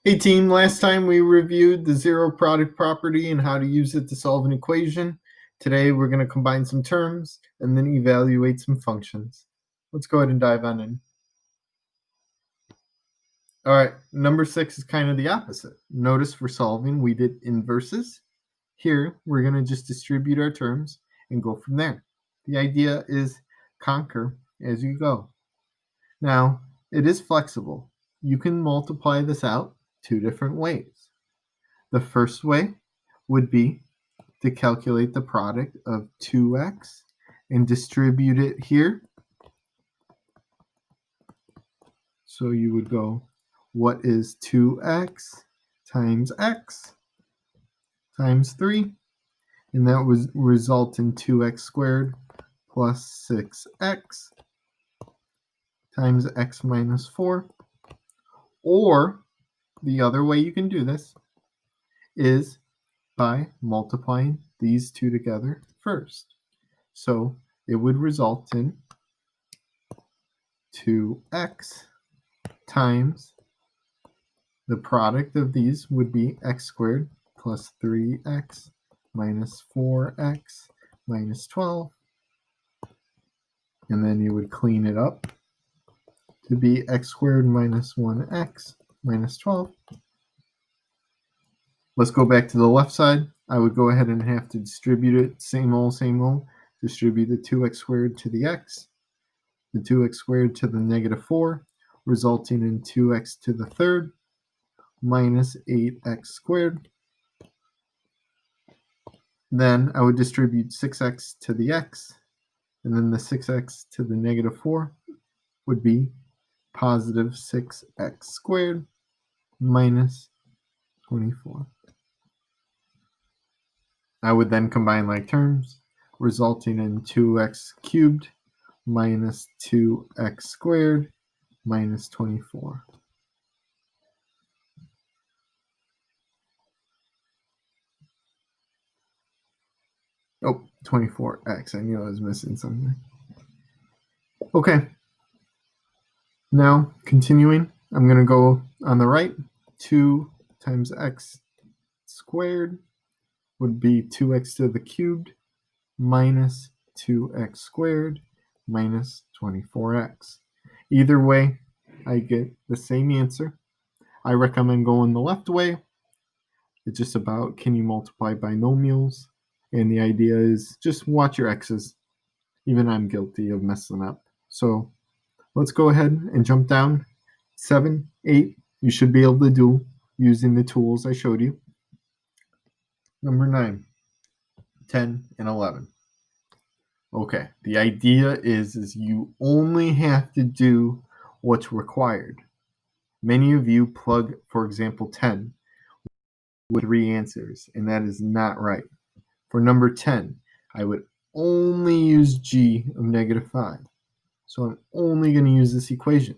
Hey team, last time we reviewed the zero product property and how to use it to solve an equation. Today we're going to combine some terms and then evaluate some functions. Let's go ahead and dive on in. All right, number 6 is kind of the opposite. Notice for solving we did inverses. Here we're going to just distribute our terms and go from there. The idea is conquer as you go. Now, it is flexible. You can multiply this out two different ways. The first way would be to calculate the product of 2x and distribute it here. So you would go, what is 2x times x times 3? And that would result in 2x squared plus 6x times x minus 4. Or the other way you can do this is by multiplying these two together first. So it would result in 2x times the product of these would be x squared plus 3x minus 4x minus 12. And then you would clean it up to be x squared minus 1x minus 12. Let's go back to the left side. I would go ahead and have to distribute it. Same old. Distribute the 2x squared to the x, the 2x squared to the negative 4, resulting in 2x to the third minus 8x squared. Then I would distribute 6x to the x, and then the 6x to the negative 4 would be positive 6x squared minus 24. I would then combine like terms, resulting in 2x cubed minus 2x squared minus 24. Oh, 24x. I knew I was missing something. Okay. Now, continuing, I'm going to go on the right. 2 times x squared would be 2x to the cubed minus 2x squared minus 24x. Either way, I get the same answer. I recommend going the left way. It's just about can you multiply binomials? And the idea is just watch your x's. Even I'm guilty of messing up. So let's go ahead and jump down. 7, 8, you should be able to do using the tools I showed you. Number 9, 10, and 11. Okay, the idea is you only have to do what's required. Many of you plug, for example, 10 with 3 answers, and that is not right. For number 10, I would only use g of negative 5. So I'm only going to use this equation.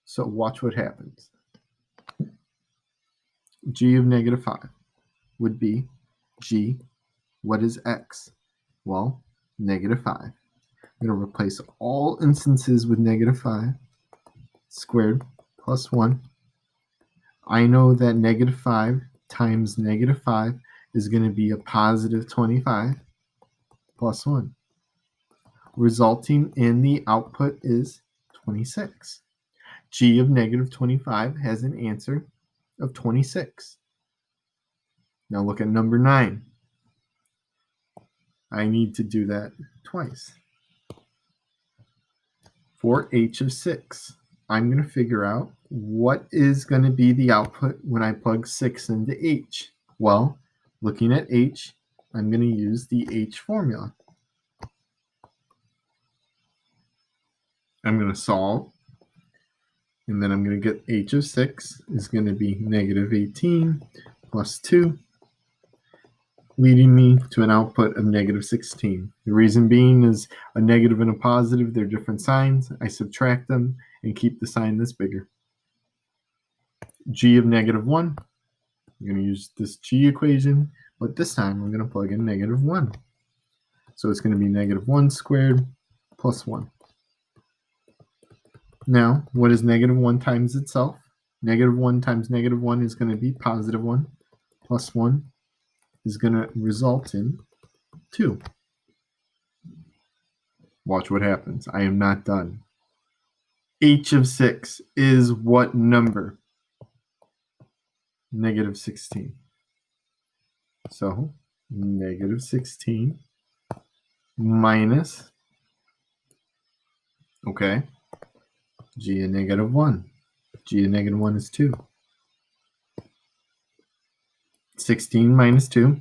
So watch what happens. G of negative 5 would be g, what is x? Well, negative 5. I'm going to replace all instances with negative 5 squared plus 1. I know that negative 5 times negative 5 is going to be a positive 25 plus 1, resulting in the output is 26. G of negative 25 has an answer of 26. Now look at number 9. I need to do that twice. For h of 6, I'm going to figure out what is going to be the output when I plug 6 into h. Well, looking at h, I'm going to use the h formula. I'm going to solve, and then I'm going to get h of 6 is going to be negative 18 plus 2, leading me to an output of negative 16. The reason being is a negative and a positive, they're different signs. I subtract them and keep the sign that's bigger. G of negative 1, I'm going to use this G equation, but this time I'm going to plug in negative 1. So it's going to be negative 1 squared plus 1. Now, what is negative 1 times itself? Negative 1 times negative 1 is going to be positive 1. Plus 1 is going to result in 2. Watch what happens. I am not done. H of 6 is what number? Negative 16. So negative 16 minus, okay, g of negative 1. G of negative 1 is 2. 16 minus 2,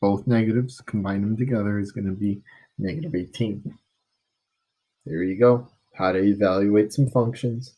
both negatives, combine them together is going to be negative 18. There you go. How to evaluate some functions.